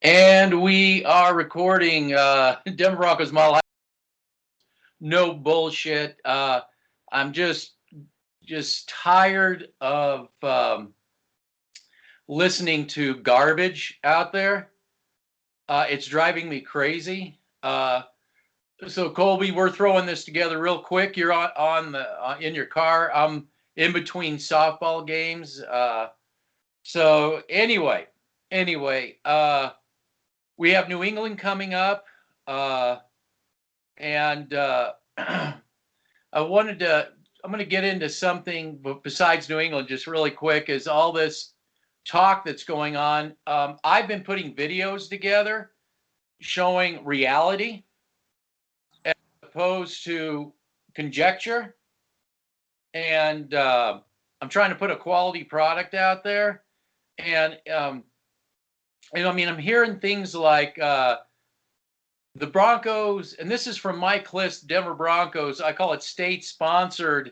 And we are recording Denver Broncos Mile High. No bullshit. I'm just tired of listening to garbage out there. It's driving me crazy. So Colby, we're throwing this together real quick. You're in your car. I'm in between softball games. So anyway, we have New England coming up, and I'm going to get into something besides New England just really quick. Is all this talk that's going on? I've been putting videos together showing reality as opposed to conjecture, and I'm trying to put a quality product out there. And I'm hearing things like the Broncos, and this is from Mike List, Denver Broncos. I call it state-sponsored.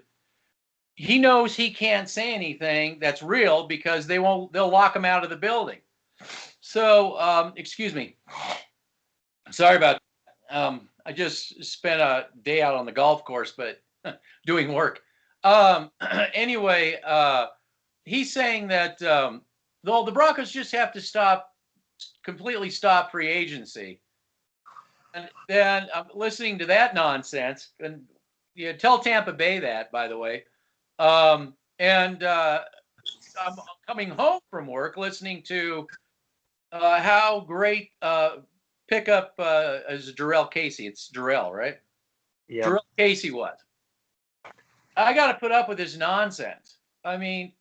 He knows he can't say anything that's real because they'll lock him out of the building. So, excuse me. Sorry about that. I just spent a day out on the golf course, but doing work. Anyway, he's saying that the Broncos just have to completely stop free agency. And then I'm listening to that nonsense, and tell Tampa Bay that, by the way. And I'm coming home from work listening to how great pickup is Jarrell Casey. It's Jarrell, right? Yeah. Jarrell Casey was. I got to put up with this nonsense. I mean,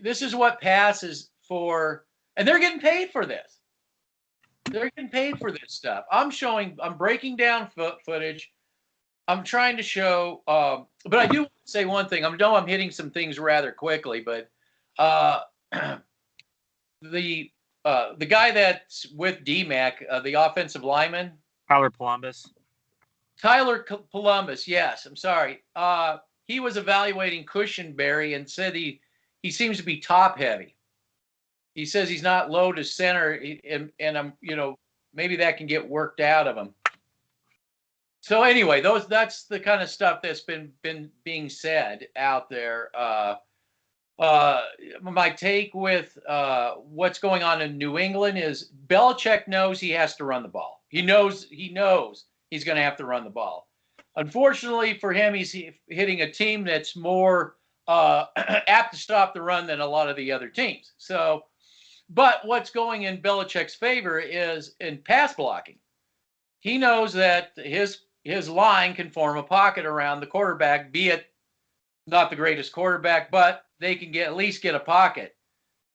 this is what passes for, and they're getting paid for this. They're getting paid for this stuff. I'm breaking down footage. I'm trying to show, but I do want to say one thing. I know I'm hitting some things rather quickly, but the guy that's with DMAC, the offensive lineman, Tyler Columbus, yes. I'm sorry. He was evaluating Cushenberry and said he seems to be top heavy. He says he's not low to center, and I'm maybe that can get worked out of him. So anyway, that's the kind of stuff that's been being said out there. My take with what's going on in New England is Belichick knows he has to run the ball. He knows he's going to have to run the ball. Unfortunately for him, he's hitting a team that's more apt to stop the run than a lot of the other teams. So, but what's going in Belichick's favor is in pass blocking. He knows that his line can form a pocket around the quarterback, be it not the greatest quarterback, but they can at least get a pocket.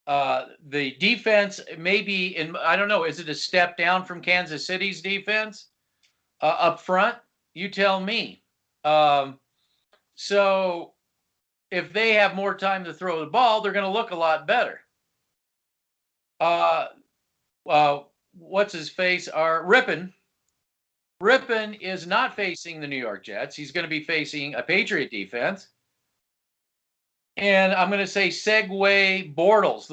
The defense maybe I don't know, is it a step down from Kansas City's defense up front? You tell me. So if they have more time to throw the ball, they're going to look a lot better. What's his face? Rypien. Rypien is not facing the New York Jets. He's going to be facing a Patriot defense. And I'm going to say segue Bortles.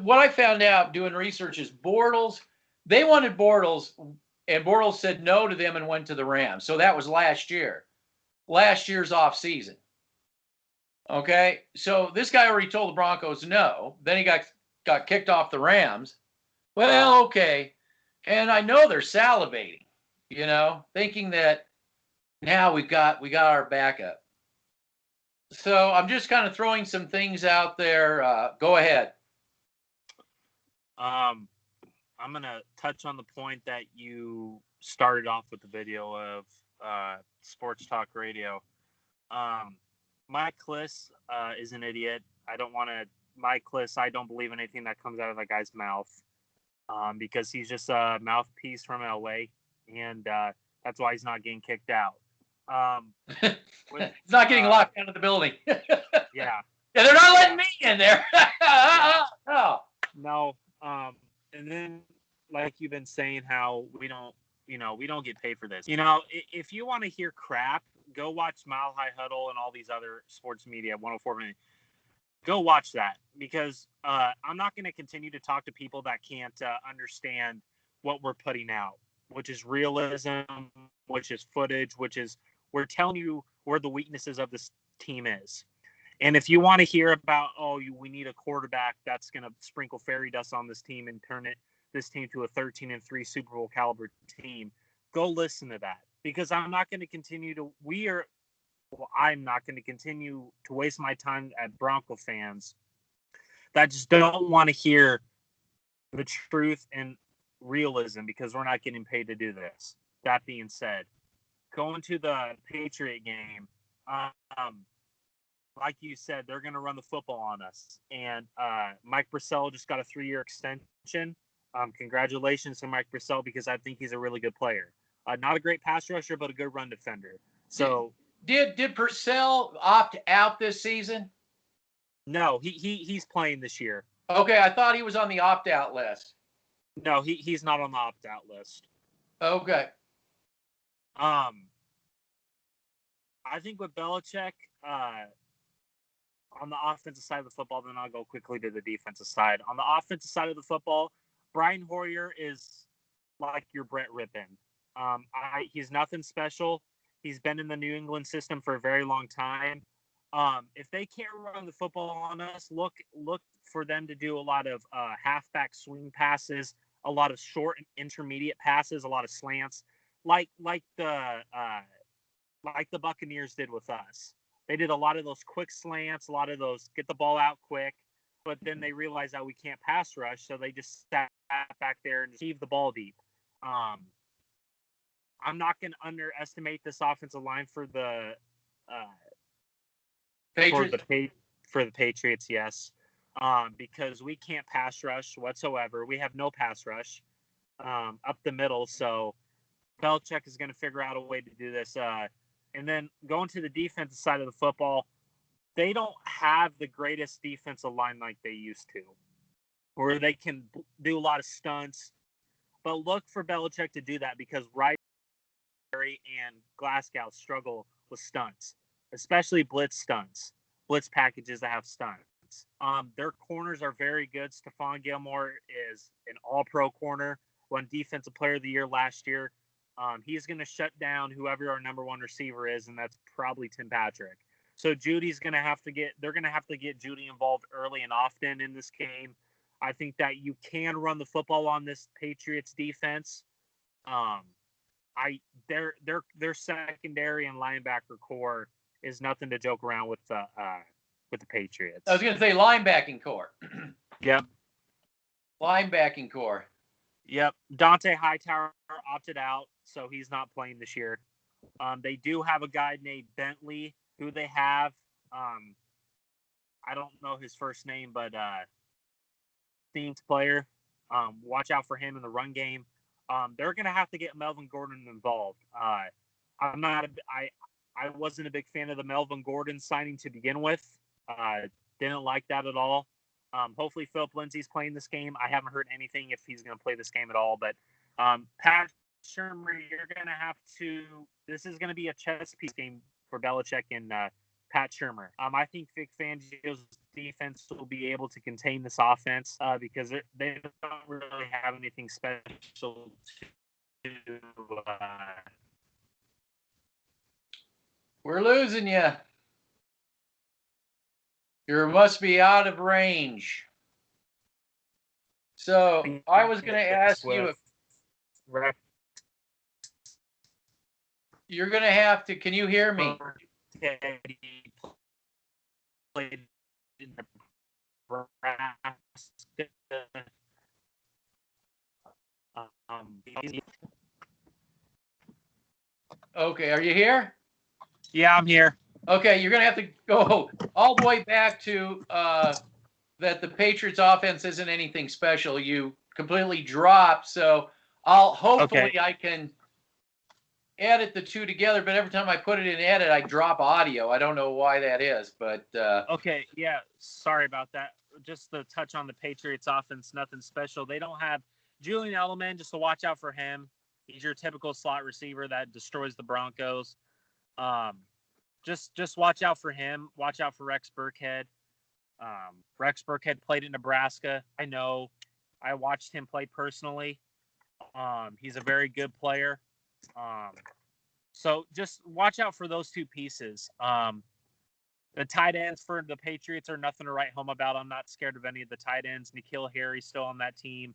What I found out doing research is Bortles, they wanted Bortles, and Bortles said no to them and went to the Rams. So that was last year's offseason. Okay, so this guy already told the Broncos no. Then he got kicked off the Rams. Well, okay. And I know they're salivating, thinking that now we got our backup. So I'm just kind of throwing some things out there. Go ahead. I'm going to touch on the point that you started off with the video of Sports Talk Radio. Mike Kliss is an idiot. I don't believe in anything that comes out of that guy's mouth because he's just a mouthpiece from LA, and that's why he's not getting kicked out. He's not getting locked out of the building. Yeah, they're not letting me in there. Oh. No. And then, like you've been saying, how we don't get paid for this. If you want to hear crap, go watch Mile High Huddle and all these other sports media, 104 minutes. Go watch that, because I'm not going to continue to talk to people that can't understand what we're putting out, which is realism, which is footage, which is we're telling you where the weaknesses of this team is. And if you want to hear about, we need a quarterback that's going to sprinkle fairy dust on this team and turn this team to a 13-3 Super Bowl caliber team, go listen to that, because I'm not going to continue to. I'm not going to continue to waste my time at Bronco fans that just don't want to hear the truth and realism, because we're not getting paid to do this. That being said, going to the Patriot game, like you said, they're going to run the football on us. And Mike Brissell just got a 3-year extension. Congratulations to Mike Brissell, because I think he's a really good player. Not a great pass rusher, but a good run defender. So did Purcell opt out this season? No, he's playing this year. Okay, I thought he was on the opt-out list. No, he's not on the opt-out list. Okay. I think with Belichick, on the offensive side of the football, then I'll go quickly to the defensive side. On the offensive side of the football, Brian Hoyer is like your Brett Rypien. He's nothing special. He's been in the New England system for a very long time. If they can't run the football on us, look for them to do a lot of halfback swing passes, a lot of short and intermediate passes, a lot of slants, like the Buccaneers did with us. They did a lot of those quick slants, a lot of those get the ball out quick, but then they realized that we can't pass rush, so they just sat back there and received the ball deep. I'm not going to underestimate this offensive line for the Patriots? For the Patriots, yes, because we can't pass rush whatsoever. We have no pass rush up the middle, so Belichick is going to figure out a way to do this. And then going to the defensive side of the football, they don't have the greatest defensive line like they used to, where they can do a lot of stunts. But look for Belichick to do that, because Rypien and Glasgow struggle with stunts, especially blitz stunts, blitz packages that have stunts. Their corners are very good. Stephon Gilmore is an all-pro corner, won Defensive Player of the Year last year. He's going to shut down whoever our number one receiver is, and that's probably Tim Patrick. So they're going to have to get Judy involved early and often in this game. I think that you can run the football on this Patriots defense. Their secondary and linebacker core is nothing to joke around with the Patriots. I was going to say linebacking core. Yep. Linebacking core. Yep. Dante Hightower opted out, so he's not playing this year. They do have a guy named Bentley who they have. I don't know his first name, but themed player. Watch out for him in the run game. They're going to have to get Melvin Gordon involved. I wasn't a big fan of the Melvin Gordon signing to begin with. Didn't like that at all. Hopefully Philip Lindsay's playing this game. I haven't heard anything if he's going to play this game at all. But Pat Shurmur, you're going to have to – this is going to be a chess piece game for Belichick and Pat Shurmur. I think Vic Fangio's defense will be able to contain this offense because they don't really have anything special to We're losing you. You must be out of range. So I was going to ask you if you're going to have to. Can you hear me? Okay, are you here? Yeah, I'm here. Okay, you're going to have to go all the way back to that the Patriots offense isn't anything special. You completely dropped, so hopefully I can edit the two together, but every time I put it in edit, I drop audio. I don't know why that is, but okay, yeah, sorry about that. Just to touch on the Patriots offense, nothing special. They don't have Julian Edelman, just to watch out for him. He's your typical slot receiver that destroys the Broncos. Just watch out for him. Watch out for Rex Burkhead. Rex Burkhead played in Nebraska. I know. I watched him play personally. He's a very good player. So just watch out for those two pieces. The tight ends for the Patriots are nothing to write home about. I'm not scared of any of the tight ends. N'Keal Harry's still on that team.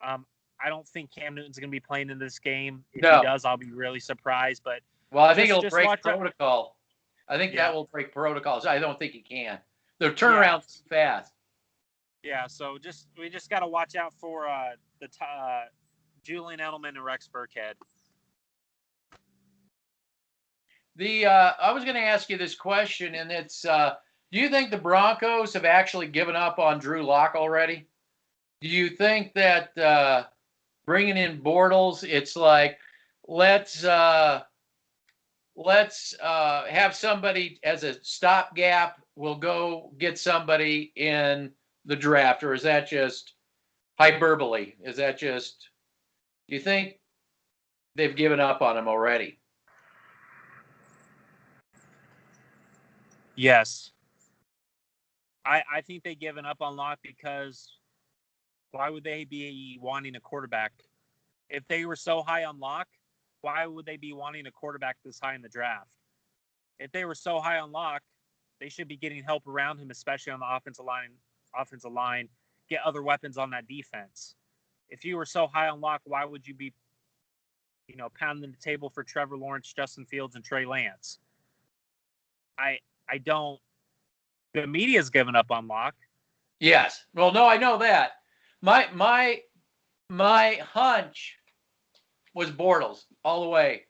I don't think Cam Newton's going to be playing in this game. If he does, I'll be really surprised. But I think it'll break protocol. I think that will break protocols. I don't think he can. The turnaround's too fast. Yeah, so we just got to watch out for Julian Edelman and Rex Burkhead. I was going to ask you this question, and it's: do you think the Broncos have actually given up on Drew Lock already? Do you think that bringing in Bortles, it's like let's have somebody as a stopgap? We'll go get somebody in the draft, or is that just hyperbole? Is that just? Do you think they've given up on him already? Yes. I think they've given up on Locke because why would they be wanting a quarterback? If they were so high on Locke, why would they be wanting a quarterback this high in the draft? If they were so high on Locke, they should be getting help around him, especially on the offensive line, get other weapons on that defense. If you were so high on Locke, why would you be, pounding the table for Trevor Lawrence, Justin Fields, and Trey Lance? I don't. The media's given up on Locke. Yes. Well, no, I know that. My hunch was Bortles all the way.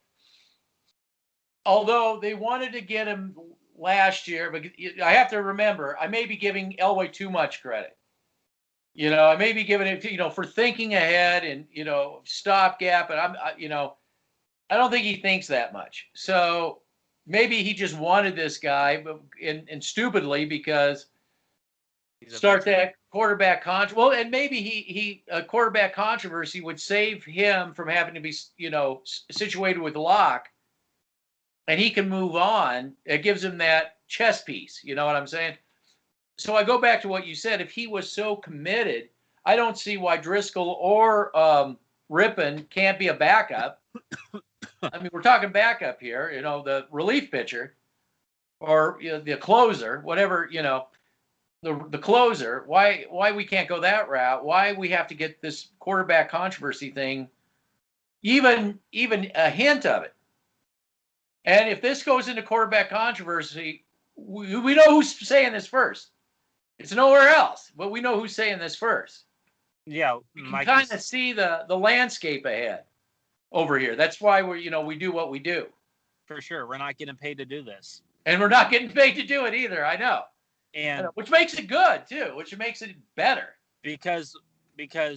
Although they wanted to get him last year, but I have to remember, I may be giving Elway too much credit. I may be giving it, for thinking ahead and, stopgap, and I don't think he thinks that much. So maybe he just wanted this guy, and stupidly, because start that quarterback controversy. Well, and maybe a quarterback controversy would save him from having to be, situated with Locke, and he can move on. It gives him that chess piece. You know what I'm saying? So I go back to what you said. If he was so committed, I don't see why Driscoll or Rypien can't be a backup. I mean, we're talking backup here, the relief pitcher or the closer, whatever, the closer. Why we can't go that route? Why we have to get this quarterback controversy thing, even a hint of it. And if this goes into quarterback controversy, we know who's saying this first. It's nowhere else, but we know who's saying this first. Yeah, you can kind of see the landscape ahead over here. That's why we do what we do. For sure, we're not getting paid to do this, and we're not getting paid to do it either. I know, and which makes it good too, which makes it better. Because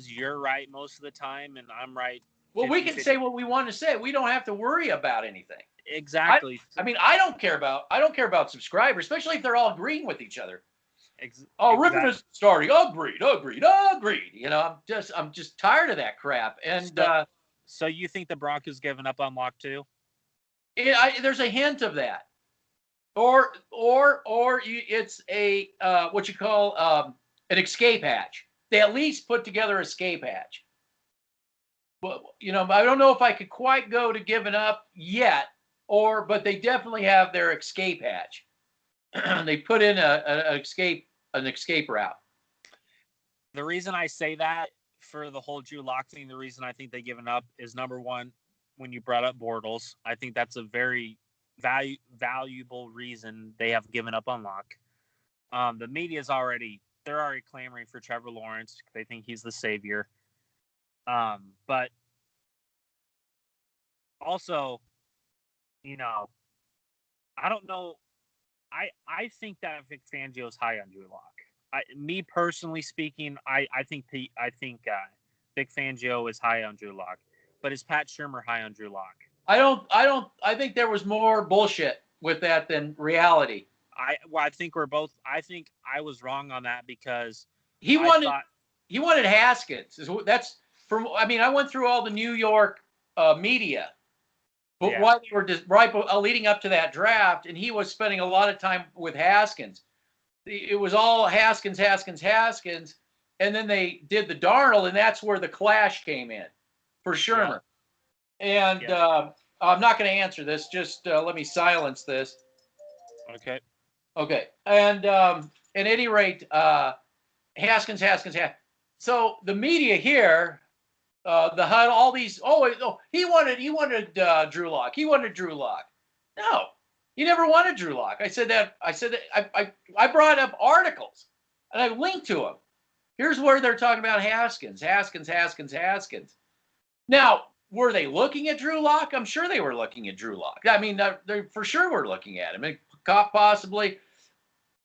you're right most of the time, and I'm right. Well, we can say what we want to say. We don't have to worry about anything. Exactly. I mean, I don't care about subscribers, especially if they're all agreeing with each other. Rypien is starting. Agreed. I'm just tired of that crap. And so you think the Broncos giving up on Locke too? There's a hint of that, or it's a what you call an escape hatch. They at least put together an escape hatch. But I don't know if I could quite go to giving up yet, but they definitely have their escape hatch. They put in an escape route. The reason I say that for the whole Drew Lock thing, the reason I think they've given up is, number one, when you brought up Bortles, I think that's a very valuable reason they have given up on Lock. The media's already clamoring for Trevor Lawrence. They think he's the savior. But also, I don't know. I think that Vic Fangio is high on Drew Lock. Me personally speaking, I think Vic Fangio is high on Drew Lock. But is Pat Shurmur high on Drew Lock? I think there was more bullshit with that than reality. I think we're both. I think I was wrong on that because he wanted Haskins. That's from. I mean, I went through all the New York media, but why they were just leading up to that draft, and he was spending a lot of time with Haskins. it was all Haskins, and then they did the Darnold, and that's where the clash came in for Shermer. Yeah. And I'm not going to answer this. Just let me silence this. Okay. Okay. And at any rate, Haskins. So the media here, the HUD, all these. He wanted Drew Lock. He wanted Drew Lock. No, he never wanted Drew Lock. I said that. I brought up articles, and I linked to them. Here's where they're talking about Haskins. Now, were they looking at Drew Lock? I'm sure they were looking at Drew Lock. I mean, they for sure were looking at him. Possibly.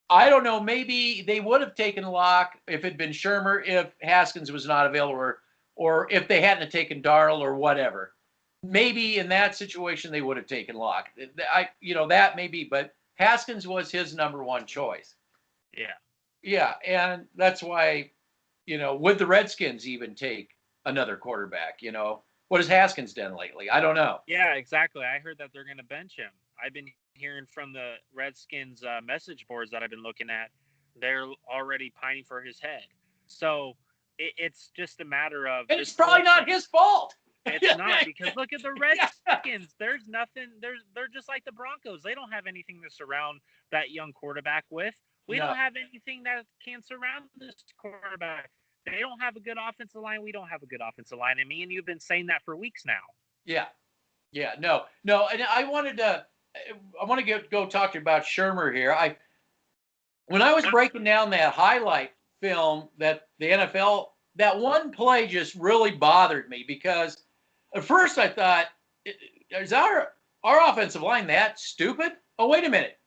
I don't know. Maybe they would have taken Lock if it had been Shermer, if Haskins was not available, or if they hadn't taken Darnold or whatever. Maybe in that situation they would have taken Lock. That may be, but Haskins was his number one choice. Yeah. Yeah, and that's why, would the Redskins even take another quarterback? What has Haskins done lately? I don't know. Yeah, exactly. I heard that they're going to bench him. I've been hearing from the Redskins message boards that I've been looking at. They're already pining for his head. So it's just a matter of. And it's probably not his fault. It's not, because look at the Redskins. There's nothing. They're just like the Broncos. They don't have anything to surround that young quarterback with. We don't have anything that can surround this quarterback. They don't have a good offensive line. We don't have a good offensive line. And me and you've been saying that for weeks now. Yeah. No. And I want to go talk to you about Shermer here. When I was breaking down that highlight film that the NFL, that one play just really bothered me, because at first I thought, is our offensive line that stupid? Oh, wait a minute.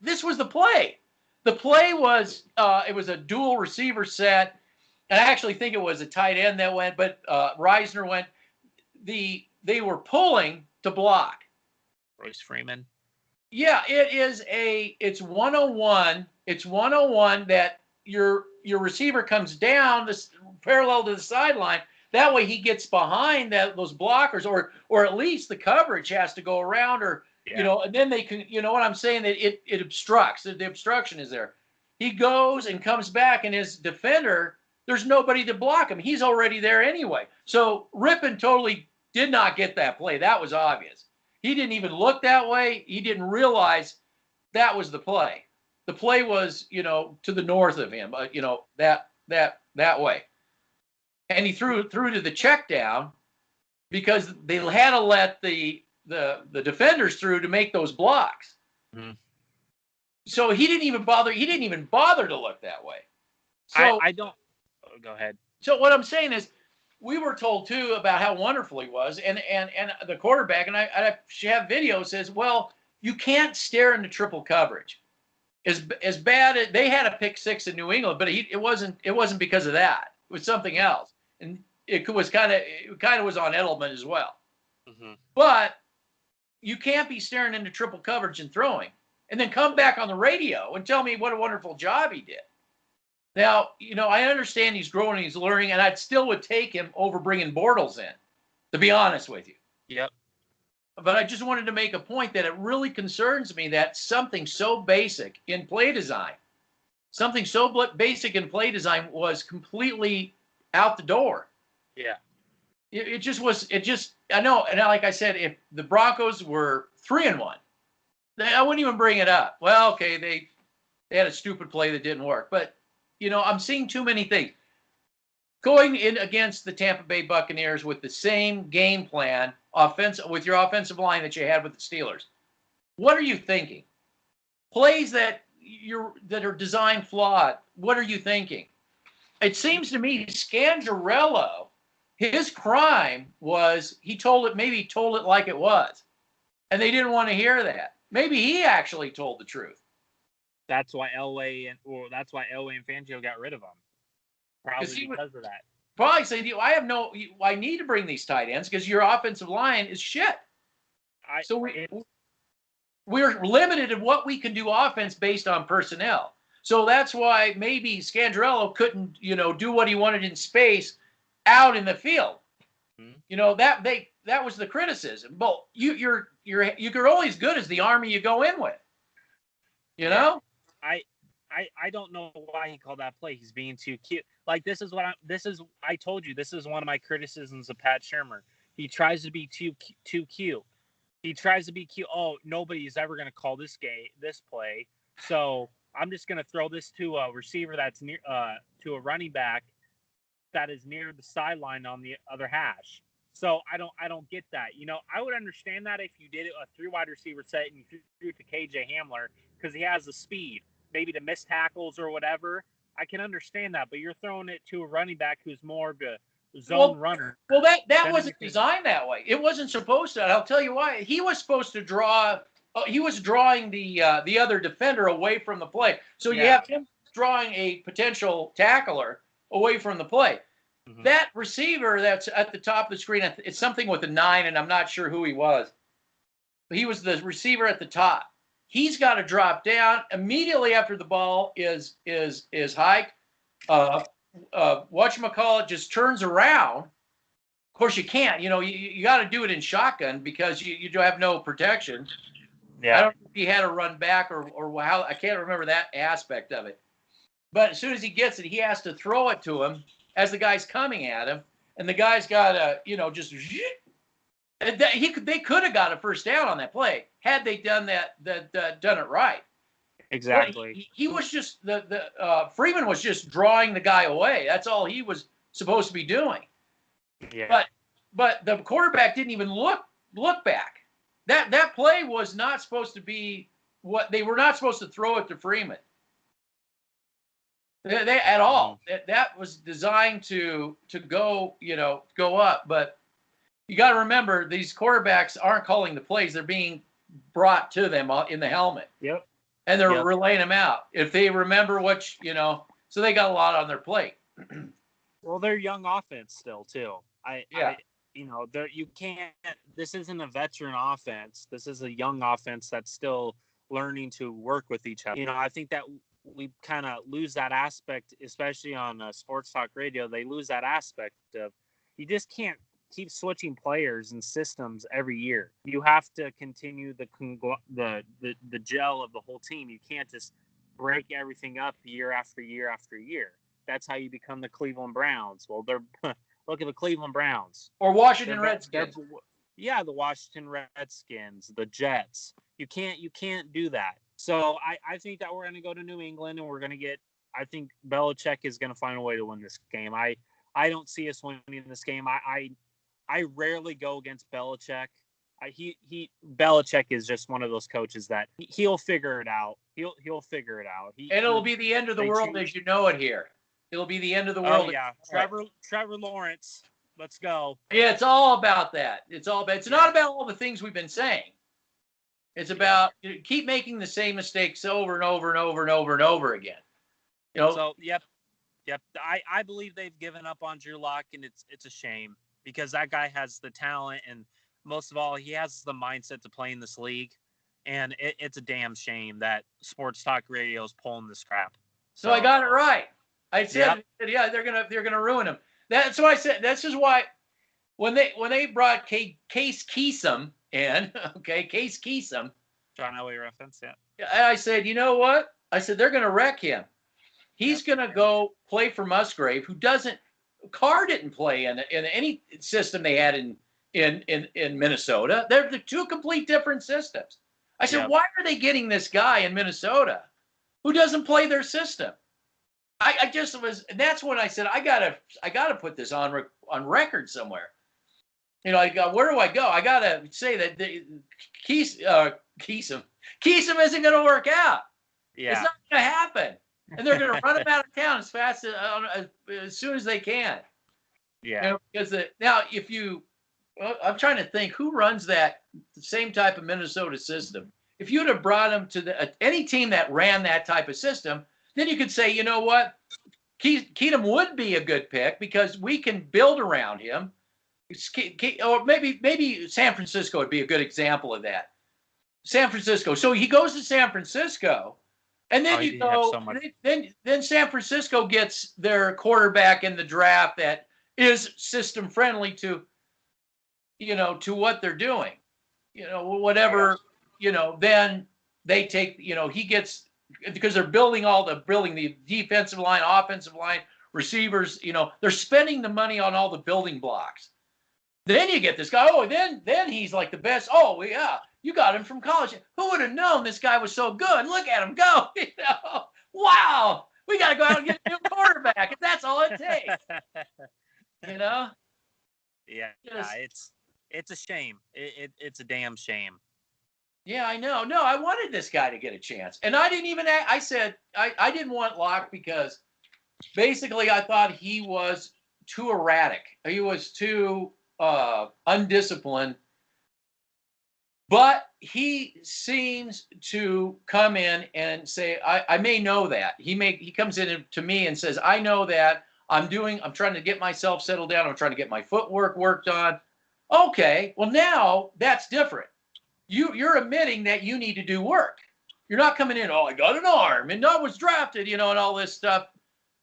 This was the play. The play was, it was a dual receiver set. And I actually think it was a tight end that went, but Reisner went. They were pulling to block. Royce Freeman. Yeah, it's 101. It's 101 that your receiver comes down this parallel to the sideline. That way he gets behind those blockers, or at least the coverage has to go around, or and then they can, what I'm saying, that it obstructs. The obstruction is there. He goes and comes back, and his defender, there's nobody to block him. He's already there anyway. So Rypien totally did not get that play. That was obvious. He didn't even look that way. He didn't realize that was the play. The play was, to the north of him, that way. And he threw to the check down, because they had to let the defenders through to make those blocks. Mm-hmm. So he didn't even bother to look that way. So I don't. Go ahead. So what I'm saying is, we were told too about how wonderful he was, and the quarterback, and I have video says, well, you can't stare into triple coverage. As bad, they had a pick six in New England, but it wasn't because of that. It was something else, and it was kind of was on Edelman as well. Mm-hmm. But you can't be staring into triple coverage and throwing, and then come back on the radio and tell me what a wonderful job he did. Now, I understand he's growing and he's learning, and I still would take him over bringing Bortles in, to be honest with you. Yep. But I just wanted to make a point that it really concerns me that something so basic in play design was completely out the door. Yeah. It just, I know, and like I said, if the Broncos were 3-1, I wouldn't even bring it up. Well, okay, they had a stupid play that didn't work, but I'm seeing too many things. Going in against the Tampa Bay Buccaneers with the same game plan, with your offensive line that you had with the Steelers. What are you thinking? Plays that are design flawed. What are you thinking? It seems to me Scangarello, his crime was he told it like it was, and they didn't want to hear that. Maybe he actually told the truth. That's why Elway and Fangio got rid of him. Probably because of that. Probably say to you, I need to bring these tight ends because your offensive line is shit. We're limited in what we can do offense based on personnel. So that's why maybe Scangarello couldn't, do what he wanted in space out in the field. Mm-hmm. That was the criticism. But you're only as good as the army you go in with. I I don't know why he called that play. He's being too cute. Like I told you, this is one of my criticisms of Pat Shermer. He tries to be too cute. He tries to be cute. Oh, nobody's ever going to call this play. So I'm just going to throw this to a receiver that's near to a running back that is near the sideline on the other hash. So I don't get that. I would understand that if you did it a 3 wide receiver set and you threw it to KJ Hamler because he has the speed, maybe to miss tackles or whatever. I can understand that, but you're throwing it to a running back who's more of a zone runner. Well, that wasn't designed that way. It wasn't supposed to. I'll tell you why. He was supposed to draw. He was drawing the other defender away from the play. So you have him drawing a potential tackler away from the play. Mm-hmm. That receiver that's at the top of the screen, it's something with a 9, and I'm not sure who he was. But he was the receiver at the top. He's got to drop down immediately after the ball is hiked. Whatchamacallit just turns around. Of course, you can't. You got to do it in shotgun because you have no protection. Yeah. I don't know if he had to run back or how. I can't remember that aspect of it. But as soon as he gets it, he has to throw it to him as the guy's coming at him, and the guy's got to just. They could have got a first down on that play had they done done it right. Exactly. He was just Freeman was just drawing the guy away. That's all he was supposed to be doing. Yeah. But the quarterback didn't even look back. That play was not supposed to be what they were not supposed to throw it to Freeman. They at all. That was designed to go up. But you got to remember these quarterbacks aren't calling the plays; they're being brought to them in the helmet. Yep. And they're relaying them out. If they remember so they got a lot on their plate. Well, they're young offense still too. You can't. This isn't a veteran offense. This is a young offense that's still learning to work with each other. I think that we kind of lose that aspect, especially on sports talk radio. They lose that aspect of you just can't keep switching players and systems every year. You have to continue the gel of the whole team. You can't just break everything up year after year after year. That's how you become the Cleveland Browns. Well, look at the Cleveland Browns or Washington Redskins. The Washington Redskins, the Jets. You can't do that. So I think that we're going to go to New England and we're going to get. I think Belichick is going to find a way to win this game. I don't see us winning this game. I rarely go against Belichick. Belichick is just one of those coaches that he'll figure it out. He'll figure it out. And it'll be the end of the world as you know it here. It'll be the end of the world. Oh, yeah. Trevor Lawrence. Let's go. Yeah, it's all about that. It's not about all the things we've been saying. It's about keep making the same mistakes over and over and over and over and over again. So yep. I believe they've given up on Drew Lock, and it's a shame because that guy has the talent, and most of all, he has the mindset to play in this league. And it's a damn shame that Sports Talk Radio is pulling this crap. So I got it right. I said, they're gonna ruin him. That's what I said. This is why when they brought Case Keesum in, Case Keesum, John Elway reference, yeah. I said, you know what? I said they're gonna wreck him. He's gonna go play for Musgrave, who doesn't. Carr didn't play in any system they had in Minnesota. They're the two complete different systems. I said, why are they getting this guy in Minnesota who doesn't play their system? I just was, and that's when I said I gotta put this on record somewhere. Where do I go? I gotta say that Keesum isn't going to work out. Yeah, it's not going to happen, and they're going to run him out of town as soon as they can. Yeah, because I'm trying to think who runs the same type of Minnesota system. If you'd have brought him to any team that ran that type of system, then you could say, you know what, Keatum would be a good pick because we can build around him. Or maybe San Francisco would be a good example of that. San Francisco. So he goes to San Francisco, and then then San Francisco gets their quarterback in the draft that is system friendly to what they're doing. Whatever. Then they take. He gets because they're building the defensive line, offensive line, receivers. They're spending the money on all the building blocks. Then you get this guy. Oh, then he's like the best. Oh, yeah, you got him from college. Who would have known this guy was so good? Look at him go. Wow, we got to go out and get a new quarterback, if that's all it takes. Yeah, it's a shame. It's a damn shame. Yeah, I know. No, I wanted this guy to get a chance, and I didn't even. I said I didn't want Locke because basically I thought he was too erratic. He was too undisciplined. But he seems to come in and say, I may know that. He comes in to me and says, I know that I'm trying to get myself settled down. I'm trying to get my footwork worked on. Okay, well now that's different. You're admitting that you need to do work. You're not coming in, I got an arm and I was drafted, and all this stuff.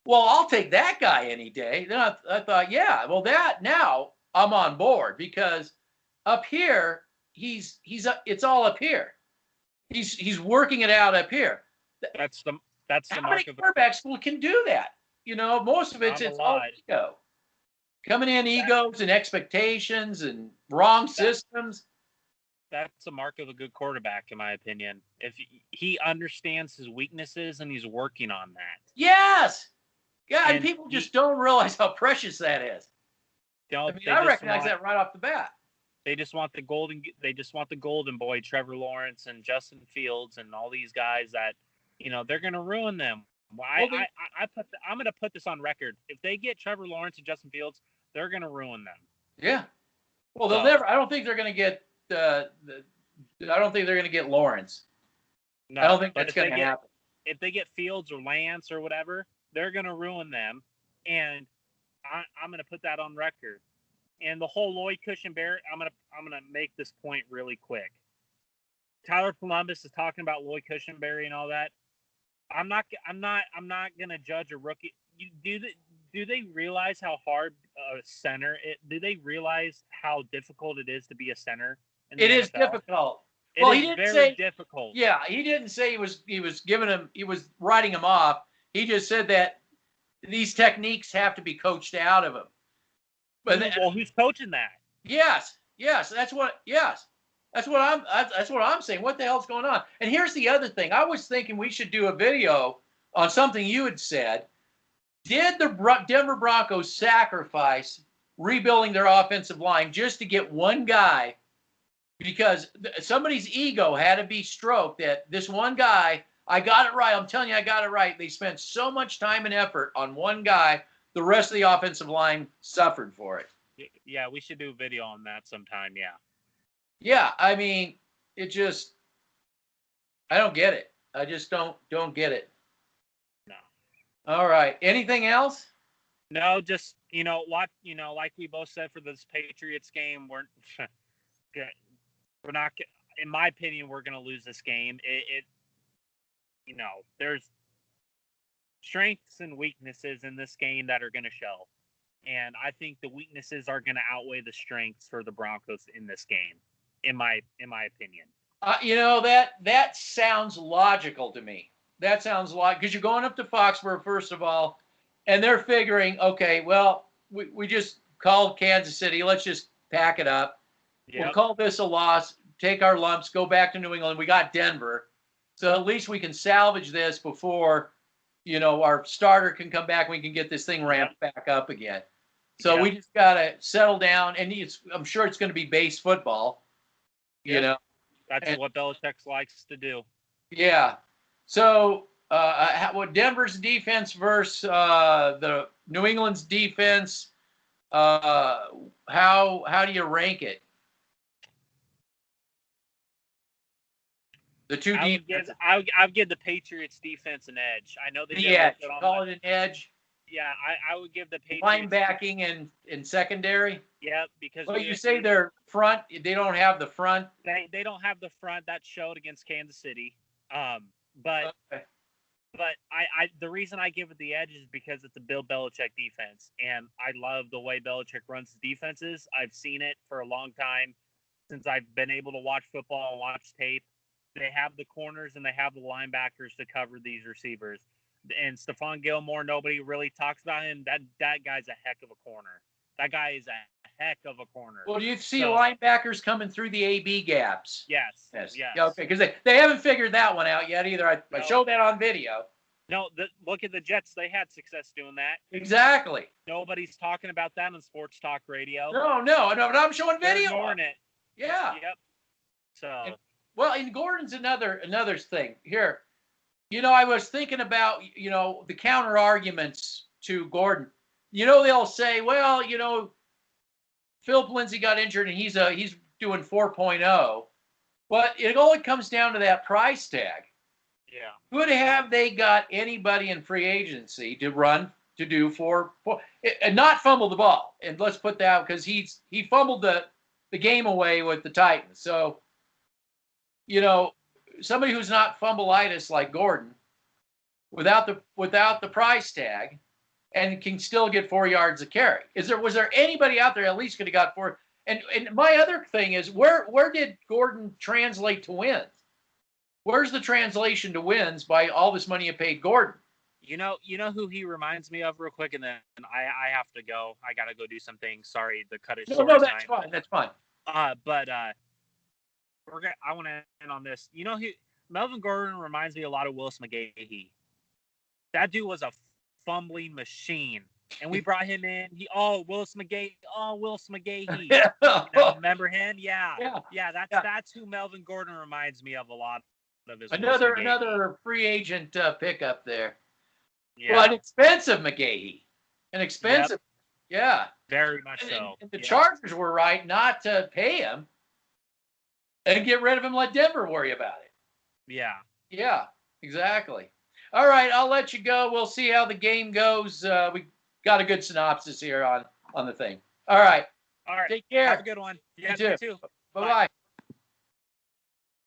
Well, I'll take that guy any day. Then I thought, yeah, well now I'm on board, because up here, it's all up here. He's working it out up here. That's the How many quarterbacks can do that? Most of it's all ego. Coming in egos and expectations and wrong systems. That's a mark of a good quarterback, in my opinion. If he understands his weaknesses and he's working on that. Yes. Yeah, and people just don't realize how precious that is. I recognize that right off the bat. They just want the golden boy, Trevor Lawrence and Justin Fields and all these guys that, they're going to ruin them. I'm going to put this on record. If they get Trevor Lawrence and Justin Fields, they're going to ruin them. Yeah. Well, they'll never. I don't think they're going to get. I don't think they're going to get Lawrence. No, I don't think that's going to happen. If they get Fields or Lance or whatever, they're going to ruin them, and I'm going to put that on record. And the whole Lloyd Cushenberry, I'm gonna make this point really quick. Tyler Columbus is talking about Lloyd Cushenberry and all that. I'm not gonna judge a rookie. Do they realize how hard a center? Do they realize how difficult it is to be a center? It is difficult. He didn't say difficult. Yeah, he didn't say he was writing him off. He just said that these techniques have to be coached out of him. But who's coaching that? Yes, that's what I'm saying. What the hell's going on? And here's the other thing. I was thinking we should do a video on something you had said. Did the Denver Broncos sacrifice rebuilding their offensive line just to get one guy? Because somebody's ego had to be stroked that this one guy, I got it right. I'm telling you, I got it right. They spent so much time and effort on one guy. The rest of the offensive line suffered for it. Yeah, we should do a video on that sometime, yeah. Yeah, I mean, I don't get it. I just don't get it. No. All right. Anything else? No, just, like we both said for this Patriots game, we're not, in my opinion, we're going to lose this game. There's strengths and weaknesses in this game that are going to show. And I think the weaknesses are going to outweigh the strengths for the Broncos in this game, in my opinion. That sounds logical to me. That sounds like, because you're going up to Foxboro, first of all, and they're figuring, okay, well, we just called Kansas City. Let's just pack it up. Yep. We'll call this a loss, take our lumps, go back to New England. We got Denver. So at least we can salvage this before our starter can come back. We can get this thing ramped back up again. So we just got to settle down. And I'm sure it's going to be base football, That's what Belichick likes to do. Yeah. So what Denver's defense versus the New England's defense, how do you rank it? The two defenses. I'll give the Patriots defense an edge. I know they edge. Call it an edge. Yeah, I would give the Patriots linebacking and secondary. Yeah, because you say their front. They don't have the front. They don't have the front that showed against Kansas City. But the reason I give it the edge is because it's a Bill Belichick defense, and I love the way Belichick runs his defenses. I've seen it for a long time since I've been able to watch football and watch tape. They have the corners and they have the linebackers to cover these receivers. And Stephon Gilmore, nobody really talks about him. That guy's a heck of a corner. That guy is a heck of a corner. Well, do you see linebackers coming through the AB gaps? Yes. Yeah, okay, because they haven't figured that one out yet either. I showed that on video. No, look at the Jets. They had success doing that. Exactly. Nobody's talking about that on sports talk radio. No, but I'm showing video. They're ignoring it. Yeah. Yep. So. And Gordon's another thing here. I was thinking about, the counter arguments to Gordon. They'll say, well, Philip Lindsay got injured and he's doing 4.0. But it only comes down to that price tag. Yeah. Could have they got anybody in free agency to do four and not fumble the ball? And let's put that, because he fumbled the game away with the Titans. So, somebody who's not fumbleitis like Gordon, without the price tag, and can still get 4 yards a carry. Was there anybody out there at least could have got 4? And my other thing is, where did Gordon translate to wins? Where's the translation to wins by all this money you paid Gordon? You know who he reminds me of real quick, and then I have to go. I gotta go do something. Sorry to cut it short. No, that's fine. That's fine. But I want to end on this. Melvin Gordon reminds me a lot of Willis McGahee. That dude was a fumbling machine, and we brought him in. Willis McGahee. Yeah. Remember him? Yeah. That's who Melvin Gordon reminds me of a lot of. His another free agent pickup there. Yeah. Well, an expensive McGahee. Yep. Yeah. Very much so. And the Chargers were right not to pay him and get rid of him. Let Denver worry about it. Yeah. Yeah, exactly. All right, I'll let you go. We'll see how the game goes. We got a good synopsis here on the thing. All right. All right. Take care. Have a good one. You too. too. Bye-bye.